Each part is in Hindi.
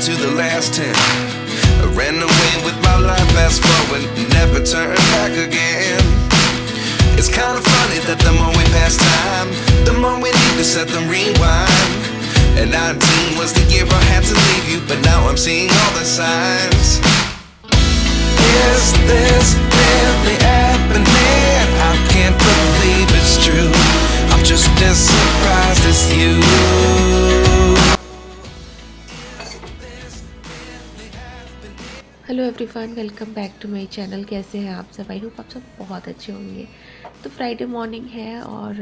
to the last 10. I ran away with my life, fast forward, never turn back again. It's kind of funny that the more we pass time, the more we need to set the rewind. And 19 was the year I had to leave you, but now I'm seeing all the signs. Is this really happening? I can't believe it's true. I'm just as surprised as you. Hello everyone, welcome back to my channel. कैसे हैं आप सब? आई होप आप सब बहुत अच्छे होंगे। तो फ्राइडे मॉर्निंग है और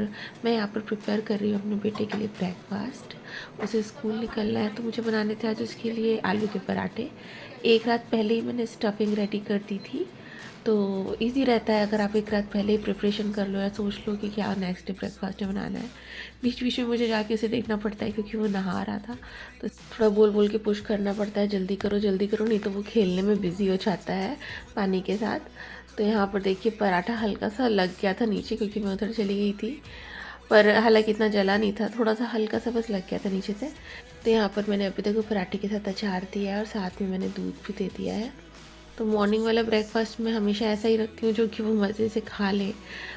मैं यहाँ पर प्रिपेयर कर रही हूँ अपने बेटे के लिए ब्रेकफास्ट। उसे स्कूल निकलना है तो मुझे बनाने थे आज उसके लिए आलू के पराठे। एक रात पहले ही मैंने स्टफिंग रेडी कर दी थी, तो इजी रहता है अगर आप एक रात पहले ही प्रिपरेशन कर लो या सोच लो कि क्या नेक्स्ट डे ब्रेकफास्ट में बनाना है। बीच बीच में मुझे जाके उसे देखना पड़ता है क्योंकि वो नहा रहा था, तो थोड़ा बोल बोल के पुश करना पड़ता है, जल्दी करो, नहीं तो वो खेलने में बिज़ी हो जाता है पानी के साथ। तो यहाँ पर देखिए पराठा हल्का सा लग गया था नीचे क्योंकि मैं उधर चली गई थी, पर हालांकि इतना जला नहीं था, थोड़ा सा हल्का सा बस लग गया था नीचे से। तो यहाँ पर मैंने अभी तक पराठे के साथ अचार दिया है और साथ में मैंने दूध भी दे दिया है। तो मॉर्निंग वाला ब्रेकफास्ट में हमेशा ऐसा ही रखती हूँ जो कि वो मज़े से खा ले।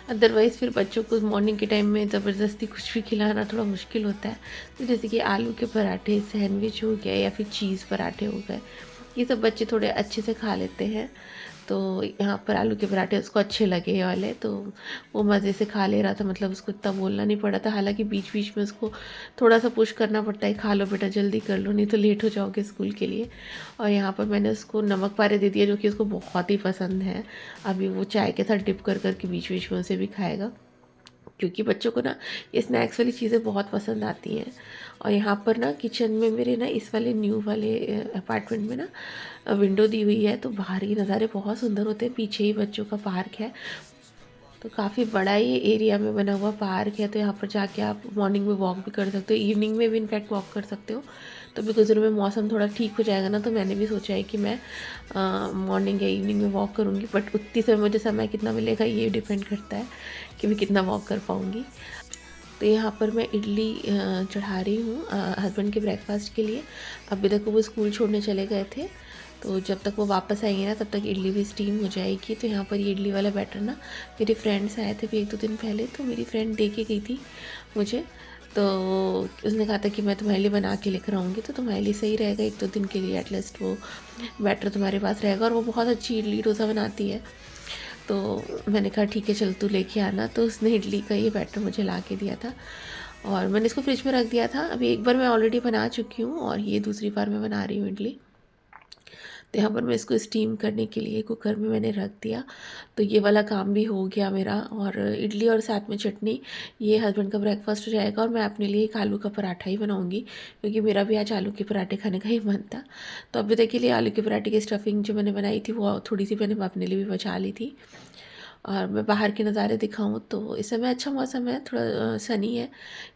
अदरवाइज़ फिर बच्चों को मॉर्निंग के टाइम में ज़बरदस्ती कुछ भी खिलाना थोड़ा मुश्किल होता है। तो जैसे कि आलू के पराठे, सैंडविच हो गया या फिर चीज़ पराठे हो गए, ये सब बच्चे थोड़े अच्छे से खा लेते हैं। तो यहाँ पर आलू के पराठे उसको अच्छे लगे ये वाले, तो वो मज़े से खा ले रहा था, मतलब उसको इतना बोलना नहीं पड़ा था। हालांकि बीच बीच में उसको थोड़ा सा पुश करना पड़ता है, खा लो बेटा, जल्दी कर लो, नहीं तो लेट हो जाओगे स्कूल के लिए। और यहाँ पर मैंने उसको नमक पारे दे दिया जो कि उसको बहुत ही पसंद है। अभी वो चाय के साथ डिप कर कर के बीच बीच में उसे भी खाएगा, क्योंकि बच्चों को ना ये स्नैक्स वाली चीज़ें बहुत पसंद आती हैं। और यहाँ पर ना किचन में मेरे ना इस वाले न्यू वाले अपार्टमेंट में ना विंडो दी हुई है, तो बाहर के नज़ारे बहुत सुंदर होते हैं। पीछे ही बच्चों का पार्क है, तो काफ़ी बड़ा ही एरिया में बना हुआ पार्क है। तो यहाँ पर जाके आप मॉर्निंग में वॉक भी कर सकते हो, इवनिंग में भी इनफैक्ट वॉक कर सकते हो। तो अभी कुछ दिनों में मौसम थोड़ा ठीक हो जाएगा ना, तो मैंने भी सोचा है कि मैं मॉर्निंग या इवनिंग में वॉक करूँगी। बट उतनी समय मुझे समय कितना मिलेगा ये डिपेंड करता है कि मैं कितना वॉक कर पाऊँगी। तो यहाँ पर मैं इडली चढ़ा रही हूँ हस्बैंड के ब्रेकफास्ट के लिए। अभी तक वो स्कूल छोड़ने चले गए थे, तो जब तक वो वापस आएंगे ना तब तक इडली भी स्टीम हो जाएगी। तो यहाँ पर ये इडली वाला बैटर ना मेरे फ्रेंड्स आए थे भी 1-2 दिन पहले, तो मेरी फ्रेंड दे के गई थी मुझे। तो उसने कहा था कि मैं तुम्हारे लिए बना के लेकर आऊँगी, तो तुम्हारे लिए सही रहेगा 1-2 दिन के लिए एटलीस्ट वो बैटर तुम्हारे पास रहेगा। और वो बहुत अच्छी इडली डोसा बनाती है, तो मैंने कहा ठीक है चल तू लेके आना। तो उसने इडली का ये बैटर मुझे ला के दिया था और मैंने इसको फ्रिज में रख दिया था। अभी एक बार मैं ऑलरेडी बना चुकी हूँ और ये दूसरी बार मैं बना रही हूँ इडली। तो यहाँ पर मैं इसको स्टीम करने के लिए कुकर में मैंने रख दिया। तो ये वाला काम भी हो गया मेरा, और इडली और साथ में चटनी, ये हस्बैंड का ब्रेकफास्ट हो जाएगा। और मैं अपने लिए एक आलू का पराठा ही बनाऊँगी क्योंकि मेरा भी आज आलू के पराठे खाने का ही मन था। तो अभी तक के लिए आलू के पराठे की स्टफिंग जो मैंने बनाई थी वो थोड़ी सी मैंने अपने लिए भी बचा ली थी। और मैं बाहर के नज़ारे दिखाऊं तो इस समय अच्छा मौसम है, थोड़ा सनी है।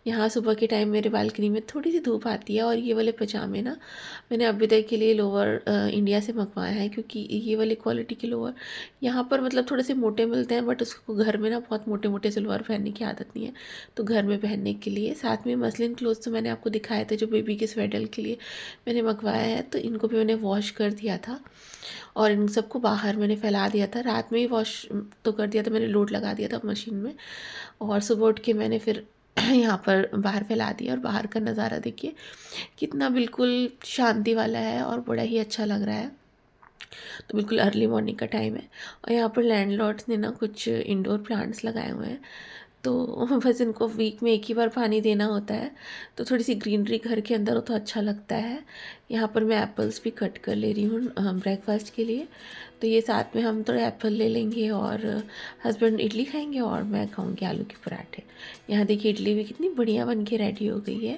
यहाँ सुबह के टाइम मेरे बालकनी में थोड़ी सी धूप आती है। और ये वाले पजामे ना मैंने अभी तक के लिए लोअर इंडिया से मंगवाया है, क्योंकि ये वाली क्वालिटी के लोअर यहाँ पर मतलब थोड़े से मोटे मिलते हैं, बट उसको घर में ना बहुत मोटे मोटे से लोअर पहनने की आदत नहीं है। तो घर में पहनने के लिए साथ में मसलिन क्लोथ्स तो मैंने आपको दिखाए थे जो बेबी के स्वेडल के लिए मैंने मंगवाया है, तो इनको भी मैंने वॉश कर दिया था और इन सबको बाहर मैंने फैला दिया था। रात में ही वॉश तो कर दिया था, मैंने लोड लगा दिया था मशीन में, और सुबह उठ के मैंने फिर यहाँ पर बाहर फैला दिया। और बाहर का नज़ारा देखिए कितना बिल्कुल शांति वाला है और बड़ा ही अच्छा लग रहा है। तो बिल्कुल अर्ली मॉर्निंग का टाइम है। और यहाँ पर लैंडलॉर्ड्स ने ना कुछ इंडोर प्लांट्स लगाए हुए हैं, तो बस इनको वीक में एक ही बार पानी देना होता है, तो थोड़ी सी ग्रीनरी घर के अंदर हो तो अच्छा लगता है। यहाँ पर मैं एप्पल्स भी कट कर ले रही हूँ ब्रेकफास्ट के लिए। तो ये साथ में हम थोड़ा एप्पल ले लेंगे और हस्बैंड इडली खाएंगे और मैं खाऊंगी आलू के पराठे। यहाँ देखिए इडली भी कितनी बढ़िया बन के रेडी हो गई है।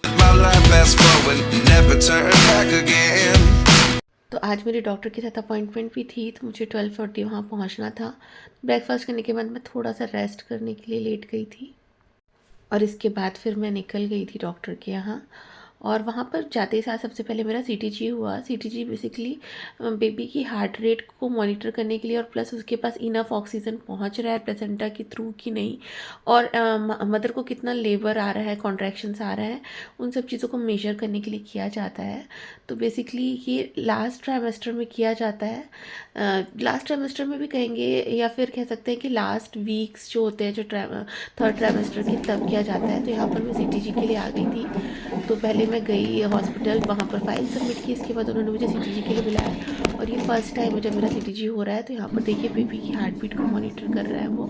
My life, fast forward, never turn back again. तो आज मेरे डॉक्टर के साथ अपॉइंटमेंट भी थी, तो मुझे 12:40 वहाँ पहुँचना था। ब्रेकफास्ट करने के बाद मैं थोड़ा सा रेस्ट करने के लिए लेट गई थी और इसके बाद फिर मैं निकल गई थी डॉक्टर के यहाँ। और वहाँ पर जाते साथ सबसे पहले मेरा CTG हुआ। CTG बेसिकली बेबी की हार्ट रेट को मॉनिटर करने के लिए, और प्लस उसके पास इनफ ऑक्सीजन पहुँच रहा है प्लेसेंटा के थ्रू कि नहीं, और मदर को कितना लेबर आ रहा है, कॉन्ट्रैक्शंस आ रहा है, उन सब चीज़ों को मेजर करने के लिए किया जाता है। तो बेसिकली ये लास्ट ट्राइमेस्टर में किया जाता है। लास्ट ट्राइमेस्टर में भी कहेंगे, या फिर कह सकते हैं कि लास्ट वीक्स जो होते हैं, जो थर्ड ट्राइमेस्टर की, तब किया जाता है। तो यहाँ पर मैं CTG के लिए आ गई थी। तो पहले मैं गई हॉस्पिटल, वहाँ पर फाइल सबमिट की, इसके बाद उन्होंने मुझे CTG के लिए बुलाया। और ये फर्स्ट टाइम है जब मेरा CTG हो रहा है। तो यहाँ पर देखिए बेबी की हार्ट बीट को मॉनिटर कर रहा है वो।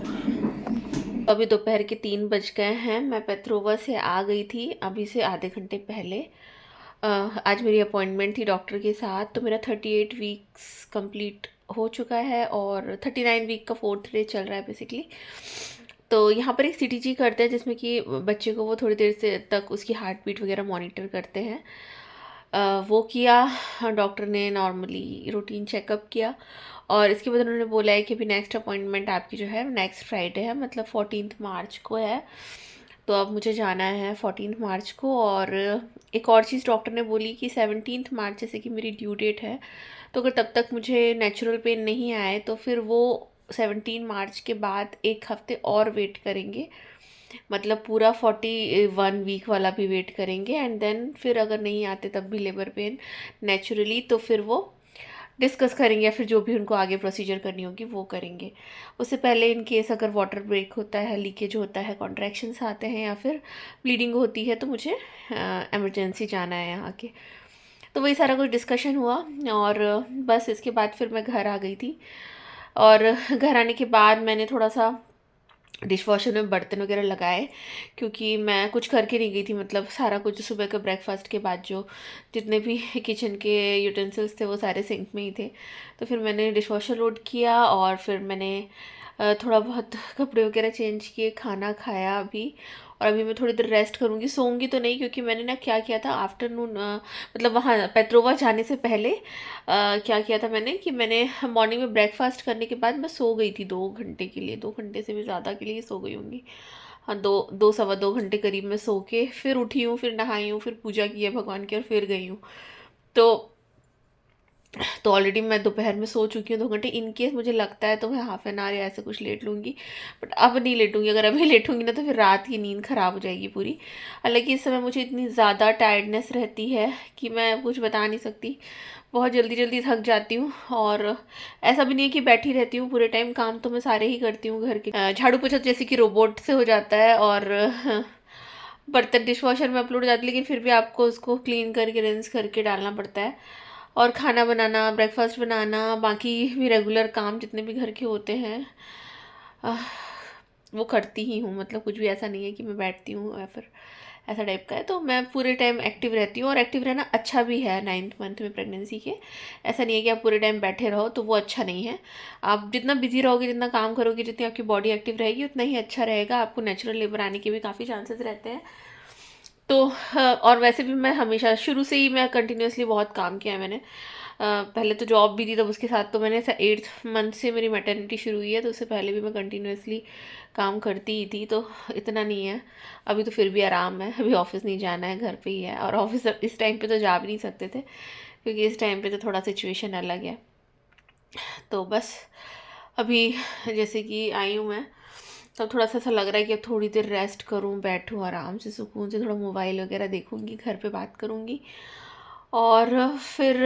अभी दोपहर के 3 बज गए हैं। मैं पेत्रोवा से आ गई थी अभी से आधे घंटे पहले। आज मेरी अपॉइंटमेंट थी डॉक्टर के साथ। तो मेरा 38 वीक्स कंप्लीट हो चुका है और 39 वीक का 4th डे चल रहा है बेसिकली। तो यहाँ पर एक CTG करते हैं जिसमें कि बच्चे को वो थोड़ी देर से तक उसकी हार्ट बीट वगैरह मॉनिटर करते हैं। वो किया डॉक्टर ने, नॉर्मली रूटीन चेकअप किया, और इसके बाद उन्होंने बोला है कि अभी नेक्स्ट अपॉइंटमेंट आपकी जो है नेक्स्ट फ्राइडे है, मतलब 14 मार्च को है। तो अब मुझे जाना है 14 मार्च को। और एक और चीज़ डॉक्टर ने बोली कि 17 मार्च जैसे कि मेरी ड्यू डेट है, तो अगर तब तक मुझे नेचुरल पेन नहीं आए तो फिर वो 17 मार्च के बाद एक हफ्ते और वेट करेंगे, मतलब पूरा 41 वीक वाला भी वेट करेंगे। एंड देन फिर अगर नहीं आते तब भी लेबर पेन नेचुरली, तो फिर वो डिस्कस करेंगे, या फिर जो भी उनको आगे प्रोसीजर करनी होगी वो करेंगे। उससे पहले इन केस अगर वाटर ब्रेक होता है, लीकेज होता है, कॉन्ट्रैक्शंस आते हैं, या फिर ब्लीडिंग होती है, तो मुझे एमरजेंसी जाना है यहाँ के। तो वही सारा कुछ डिस्कशन हुआ, और बस इसके बाद फिर मैं घर आ गई थी। और घर आने के बाद मैंने थोड़ा सा डिशवॉशर में बर्तन वगैरह लगाए, क्योंकि मैं कुछ करके नहीं गई थी, मतलब सारा कुछ सुबह के ब्रेकफास्ट के बाद जो जितने भी किचन के यूटेंसिल्स थे वो सारे सिंक में ही थे। तो फिर मैंने डिशवॉशर लोड किया, और फिर मैंने थोड़ा बहुत कपड़े वगैरह चेंज किए, खाना खाया अभी। और अभी मैं थोड़ी देर रेस्ट करूँगी, सोऊंगी तो नहीं, क्योंकि मैंने ना क्या किया था आफ्टरनून, मतलब वहाँ पेत्रोवा जाने से पहले क्या किया था मैंने कि मैंने मॉर्निंग में ब्रेकफास्ट करने के बाद मैं सो गई थी 2 घंटे के लिए, 2 घंटे से भी ज़्यादा के लिए सो गई होंगी। हाँ, 2 सवा 2 घंटे करीब मैं सो के फिर उठी हूँ, फिर नहाई हूँ, फिर पूजा की है भगवान की, और फिर गई हूँ। तो ऑलरेडी मैं दोपहर में सो चुकी हूँ 2 घंटे। इन केस मुझे लगता है तो मैं हाफ एन आवर या ऐसे कुछ लेट लूँगी, बट अब नहीं लेटूँगी। अगर अभी लेटूँगी ना तो फिर रात की नींद ख़राब हो जाएगी पूरी। हालांकि इस समय मुझे इतनी ज़्यादा टायर्डनेस रहती है कि मैं कुछ बता नहीं सकती, बहुत जल्दी जल्दी थक जाती हूँ। और ऐसा भी नहीं है कि बैठी रहती हूँ पूरे टाइम, काम तो मैं सारे ही करती हूँ घर के। झाड़ू पोछा जैसे कि रोबोट से हो जाता है, और बर्तन डिशवॉशर में अपलोड हो जाती है, लेकिन फिर भी आपको उसको क्लीन करके रिंस करके डालना पड़ता है। और खाना बनाना, ब्रेकफास्ट बनाना, बाकी भी रेगुलर काम जितने भी घर के होते हैं वो करती ही हूँ। मतलब कुछ भी ऐसा नहीं है कि मैं बैठती हूँ या फिर ऐसा टाइप का है। तो मैं पूरे टाइम एक्टिव रहती हूँ, और एक्टिव रहना अच्छा भी है 9th मंथ में प्रेगनेंसी के। ऐसा नहीं है कि आप पूरे टाइम बैठे रहो, तो वो अच्छा नहीं है। आप जितना बिजी रहोगे, जितना काम करोगे, जितनी आपकी बॉडी एक्टिव रहेगी, उतना ही अच्छा रहेगा। आपको नेचुरल लेबर आने के भी काफ़ी चांसेस रहते हैं। तो और वैसे भी मैं हमेशा शुरू से ही मैं कंटिन्यूसली बहुत काम किया है मैंने। पहले तो जॉब भी थी, तब उसके साथ तो मैंने 8th मंथ से मेरी मैटरनिटी शुरू हुई है, तो उससे पहले भी मैं कंटिन्यूसली काम करती ही थी। तो इतना नहीं है अभी, तो फिर भी आराम है। अभी ऑफिस नहीं जाना है, घर पे ही है। और ऑफिस इस टाइम पे तो जा भी नहीं सकते थे, क्योंकि इस टाइम पे तो थोड़ा सिचुएशन अलग है। तो बस अभी जैसे कि आई हूँ मैं, तब थोड़ा सा ऐसा लग रहा है कि अब थोड़ी देर रेस्ट करूं, बैठूं आराम से, सुकून से, थोड़ा मोबाइल वगैरह देखूंगी, घर पे बात करूंगी। और फिर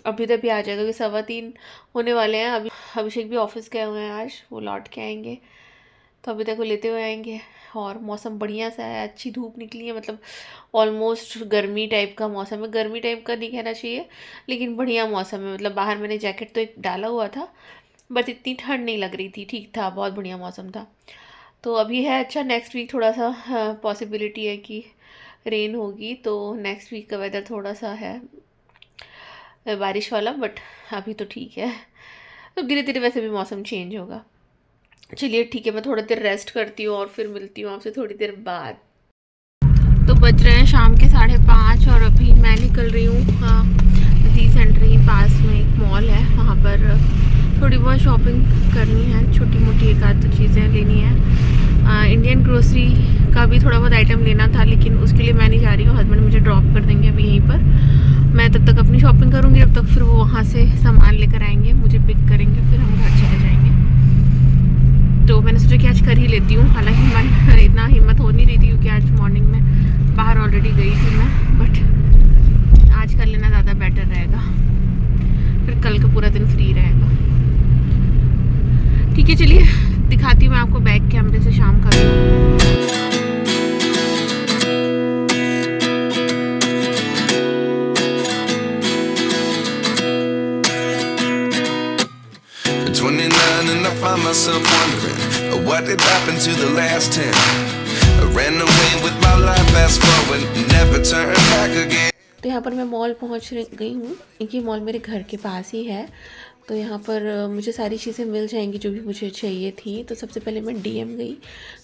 अभी तक भी आ जाएगा कि 3:15 होने वाले हैं। अभी अभिषेक भी ऑफिस गए हुए हैं आज, वो लौट के आएंगे, तो अभी तक वो लेते हुए आएंगे। और मौसम बढ़िया सा है, अच्छी धूप निकली है, मतलब ऑलमोस्ट गर्मी टाइप का मौसम है। गर्मी टाइप का नहीं कहना चाहिए, लेकिन बढ़िया मौसम है। मतलब बाहर मैंने जैकेट तो एक डाला हुआ था, बट इतनी ठंड नहीं लग रही थी, ठीक था, बहुत बढ़िया मौसम था। तो अभी है अच्छा। नेक्स्ट वीक थोड़ा सा पॉसिबिलिटी है कि रेन होगी, तो नेक्स्ट वीक का वेदर थोड़ा सा है बारिश वाला, बट अभी तो ठीक है। तो धीरे धीरे वैसे भी मौसम चेंज होगा। चलिए ठीक है, मैं थोड़ी देर रेस्ट करती हूँ और फिर मिलती हूँ आपसे थोड़ी देर बाद। तो बज रहे हैं शाम के 5:30, और अभी मैं निकल रही हूँ दी सेंटर ही पास में एक मॉल है, वहाँ पर थोड़ी बहुत शॉपिंग करनी है, छोटी मोटी एक आध दो चीज़ें लेनी है। इंडियन ग्रोसरी का भी थोड़ा बहुत आइटम लेना था, लेकिन उसके लिए मैं नहीं जा रही हूँ, हस्बैंड मुझे ड्रॉप ड्रॉप कर देंगे अभी यहीं पर। मैं तब तक अपनी शॉपिंग करूँगी, तब तक फिर वो वहाँ से सामान लेकर आएंगे, मुझे पिक करेंगे, फिर हम घर चले जाएंगे। तो मैंने सोचा कि आज कर ही लेती हूँ, हालांकि मन इतना हिम्मत हो नहीं रही थी क्योंकि आज मॉर्निंग में बाहर ऑलरेडी गई थी मैं, बट आज कर लेना ज़्यादा बेटर रहेगा, फिर कल का पूरा दिन फ्री रहेगा। ठीक है, चलिए दिखाती हूँ मैं आपको बैक कैमरे से शाम का view. At 29 and I find myself wondering what did happen to the last 10. I ran away with my life, fast forward, never turn back again. तो यहाँ पर मैं मॉल पहुँच गई हूँ, ये मॉल मेरे घर के पास ही है। तो यहाँ पर मुझे सारी चीज़ें मिल जाएंगी जो भी मुझे चाहिए थी। तो सबसे पहले मैं डीएम गई,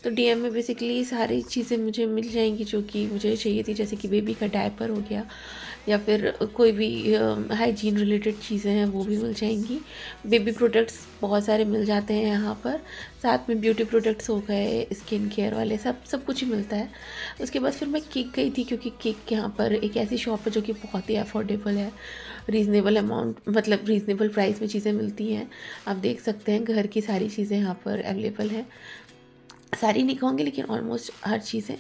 तो डीएम में बेसिकली सारी चीज़ें मुझे मिल जाएंगी जो कि मुझे चाहिए थी, जैसे कि बेबी का डायपर हो गया या फिर कोई भी हाइजीन रिलेटेड चीज़ें हैं वो भी मिल जाएंगी। बेबी प्रोडक्ट्स बहुत सारे मिल जाते हैं यहाँ पर, साथ में ब्यूटी प्रोडक्ट्स हो गए, स्किन केयर वाले सब कुछ ही मिलता है। उसके बाद फिर मैं किक गई थी, क्योंकि किक यहाँ पर एक ऐसी शॉप है जो कि बहुत ही अफोर्डेबल है, रीज़नेबल अमाउंट, मतलब रीज़नेबल प्राइस में चीज़ें मिलती हैं। आप देख सकते हैं घर की सारी चीज़ें यहाँ पर अवेलेबल हैं, सारी नहीं कहूँगी लेकिन ऑलमोस्ट हर चीज़ें।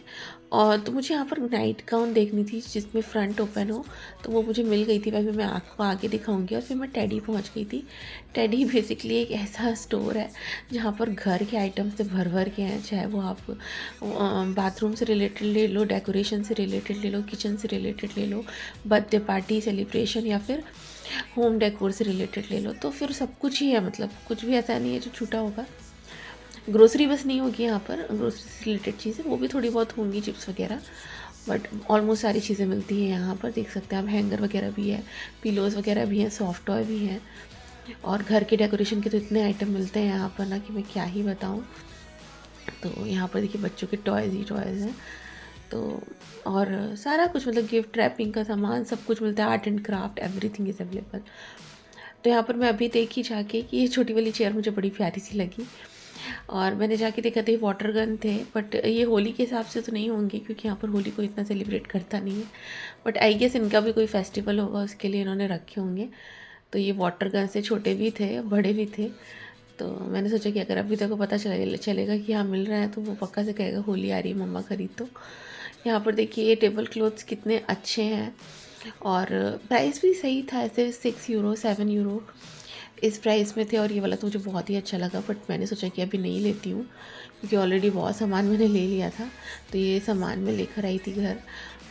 और तो मुझे यहाँ पर नाइट गाउन देखनी थी जिसमें फ्रंट ओपन हो, तो वो मुझे मिल गई थी, वही मैं आपको आगे दिखाऊंगी। और फिर मैं टेडी पहुँच गई थी। टेडी बेसिकली एक ऐसा स्टोर है जहाँ पर घर के आइटम से भर के हैं, चाहे वो आप बाथरूम से रिलेटेड ले लो, डेकोरेशन से रिलेटेड ले लो, किचन से रिलेटेड ले लो, बर्थडे पार्टी सेलिब्रेशन या फिर होम डेकोर से रिलेटेड ले लो, तो फिर सब कुछ ही है, मतलब कुछ भी ऐसा नहीं है जो छूटा होगा। ग्रोसरी बस नहीं होगी यहाँ पर, ग्रोसरी से रिलेटेड चीज़ें वो भी थोड़ी बहुत होंगी, चिप्स वगैरह, बट ऑलमोस्ट सारी चीज़ें मिलती हैं यहाँ पर। देख सकते हैं आप, हैंगर वगैरह भी है, पिलोज़ वगैरह भी हैं, सॉफ्ट टॉय भी हैं, और घर के डेकोरेशन के तो इतने आइटम मिलते हैं यहाँ पर ना कि मैं क्या ही बताऊँ। तो यहाँ पर देखिए बच्चों के टॉयज़ ही टॉयज़ हैं, तो और सारा कुछ, मतलब गिफ्ट रैपिंग का सामान सब कुछ मिलता है, art and craft, everything is available. तो यहाँ पर मैं अभी देखी जाके कि ये छोटी वाली चेयर मुझे बड़ी प्यारी सी लगी, और मैंने जाके देखा था ये वाटर गन थे, बट ये होली के हिसाब से तो नहीं होंगे क्योंकि यहाँ पर होली को इतना सेलिब्रेट करता नहीं है, बट आई गेस इनका भी कोई फेस्टिवल होगा उसके लिए इन्होंने रखे होंगे। तो ये वाटर गन से छोटे भी थे, बड़े भी थे। तो मैंने सोचा कि अगर अभी तक को पता चलेगा कि हाँ मिल रहा है, तो वो पक्का से कहेगा होली आ रही है मम्मा खरीद। तो यहाँ पर देखिए ये टेबल क्लॉथ्स कितने अच्छे हैं, और प्राइस भी सही था, ऐसे 6 यूरो 7 यूरो इस प्राइस में थे। और ये वाला तो मुझे बहुत ही अच्छा लगा, बट मैंने सोचा कि अभी नहीं लेती हूँ क्योंकि ऑलरेडी बहुत सामान मैंने ले लिया था। तो ये सामान मैं लेकर आई थी घर,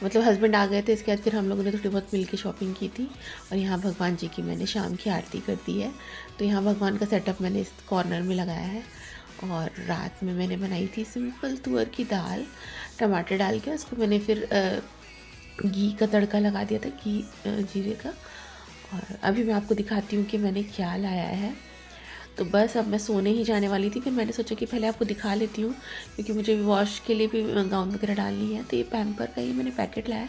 मतलब हस्बैंड आ गए थे, इसके बाद फिर हम लोगों ने थोड़ी बहुत मिल के शॉपिंग की थी। और यहाँ भगवान जी की मैंने शाम की आरती कर दी है, तो यहाँ भगवान का सेटअप मैंने इस कॉर्नर में लगाया है। और रात में मैंने बनाई थी सिंपल तुअर की दाल, टमाटर डाल के उसको मैंने फिर घी का तड़का लगा दिया था, घी जीरे का। और अभी मैं आपको दिखाती हूँ कि मैंने क्या लाया है। तो बस अब मैं सोने ही जाने वाली थी, फिर मैंने सोचा कि पहले आपको दिखा लेती हूँ क्योंकि मुझे वॉश के लिए भी गाउन वगैरह डालनी है। तो ये पैम्पर का ही मैंने पैकेट लाया,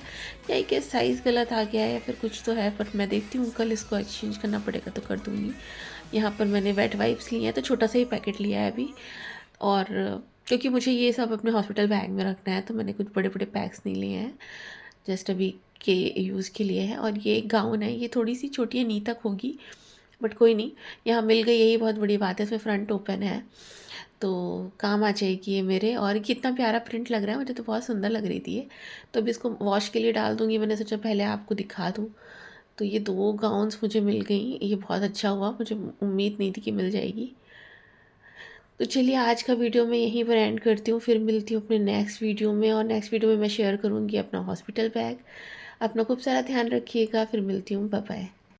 या कि साइज़ गलत आ गया है या फिर कुछ तो है, बट मैं देखती हूँ, कल इसको एक्सचेंज करना पड़ेगा तो कर दूँगी। यहाँ पर मैंने वेट वाइप्स लिए हैं, तो छोटा सा ही पैकेट लिया है अभी। और क्योंकि मुझे ये सब अपने हॉस्पिटल बैग में रखना है, तो मैंने कुछ बड़े बड़े पैक्स नहीं लिए हैं, जस्ट अभी के यूज़ के लिए है। और ये गाउन है, ये थोड़ी सी छोटी है, नी तक होगी, बट कोई नहीं, यहाँ मिल गई, यही बहुत बड़ी बात है। इसमें फ्रंट ओपन है तो काम आ जाएगी ये मेरे। और कितना प्यारा प्रिंट लग रहा है, मुझे तो बहुत सुंदर लग रही थी ये। तो अभी इसको वॉश के लिए डाल दूँगी, मैंने सोचा पहले आपको दिखा दूँ। तो ये 2 गाउन्स मुझे मिल गई, ये बहुत अच्छा हुआ, मुझे उम्मीद नहीं थी कि मिल जाएगी। तो चलिए आज का वीडियो मैं यहीं पर एंड करती हूँ, फिर मिलती हूँ अपने नेक्स्ट वीडियो में। और नेक्स्ट वीडियो में मैं शेयर करूँगी अपना हॉस्पिटल बैग। अपना खूब सारा ध्यान रखिएगा, फिर मिलती हूँ, बाय बाय।